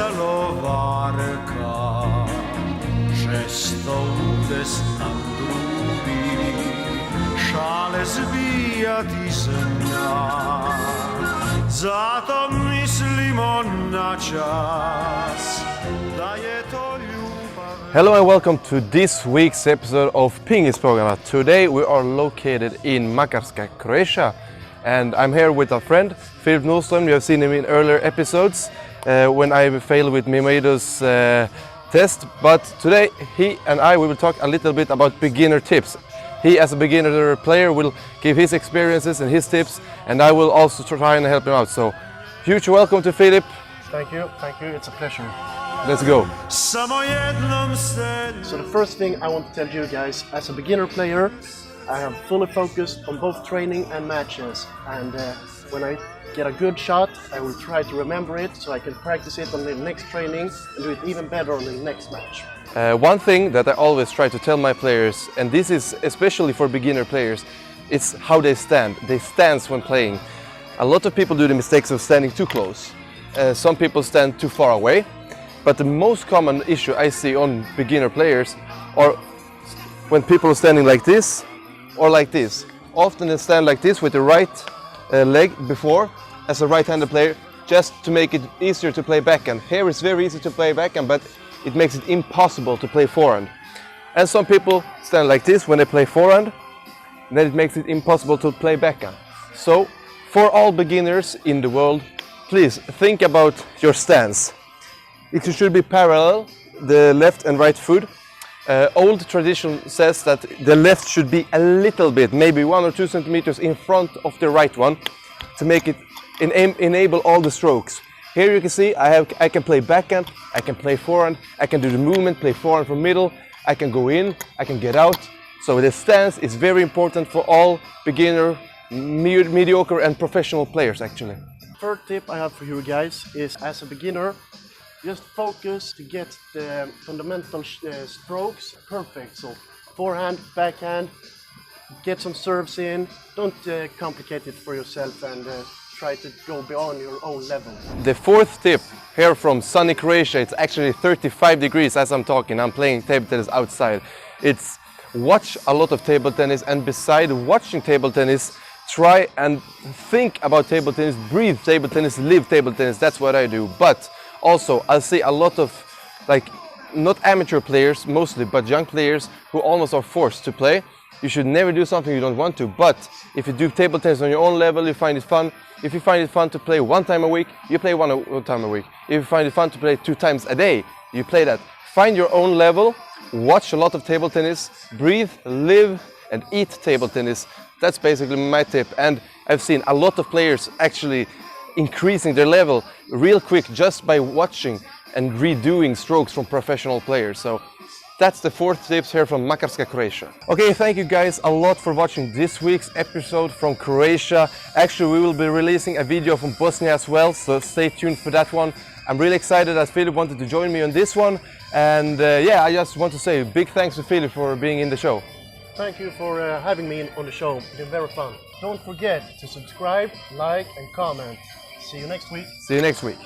stalovarka, žesto udes nam drugi, šale zvijati zna, zato mislimo na čas, da je to ljubav. Hello and welcome to this week's episode of Pingispågarna. Today we are located in Makarska, Croatia, and I'm here with our friend Filip Nordström. You have seen him in earlier episodes when I failed with Mimado's test, but today he and I will talk a little bit about beginner tips. He, as a beginner player, will give his experiences and his tips, and I will also try and help him out. So, huge welcome to Filip. Thank you, it's a pleasure. Let's go. So the first thing I want to tell you guys, as a beginner player, I have fully focused on both training and matches, and when I get a good shot, I will try to remember it so I can practice it on the next training and do it even better on the next match. One thing that I always try to tell my players, and this is especially for beginner players, it's how they stand. They stance when playing. A lot of people do the mistakes of standing too close. Some people stand too far away. But the most common issue I see on beginner players are when people are standing like this or like this. Often they stand like this with the right leg before as a right-handed player, just to make it easier to play backhand. Here it's very easy to play backhand, but it makes it impossible to play forehand. And some people stand like this when they play forehand, and then it makes it impossible to play backhand. So for all beginners in the world, please think about your stance. It should be parallel, the left and right foot. Old tradition says that the left should be a little bit, maybe 1 or 2 centimeters in front of the right one, to make it enable all the strokes. Here you can see I can play backhand, I can play forehand, I can do the movement, play forehand from middle, I can go in, I can get out. So the stance is very important for all beginner, mediocre and professional players actually. Third tip I have for you guys is, as a beginner, just focus to get the fundamental strokes perfect. So forehand, backhand, get some serves in. Don't complicate it for yourself and try to go beyond your own level. The fourth tip here from sunny Croatia, it's actually 35 degrees as I'm talking. I'm playing table tennis outside. It's watch a lot of table tennis, and beside watching table tennis, try and think about table tennis, breathe table tennis, live table tennis. That's what I do. But also, I see a lot of, not amateur players mostly, but young players who almost are forced to play. You should never do something you don't want to, but if you do table tennis on your own level, you find it fun. If you find it fun to play 1 time a week, you play one time a week. If you find it fun to play 2 times a day, you play that. Find your own level, watch a lot of table tennis, breathe, live and eat table tennis. That's basically my tip, and I've seen a lot of players actually increasing their level real quick just by watching and redoing strokes from professional players. So that's the 4th tips here from Makarska, Croatia. Okay, thank you guys a lot for watching this week's episode from Croatia. Actually, we will be releasing a video from Bosnia as well, so stay tuned for that one. I'm really excited that Filip wanted to join me on this one, and yeah, I just want to say big thanks to Filip for being in the show. Thank you for having me on the show. It's been very fun. Don't forget to subscribe, like and comment. See you next week. See you next week.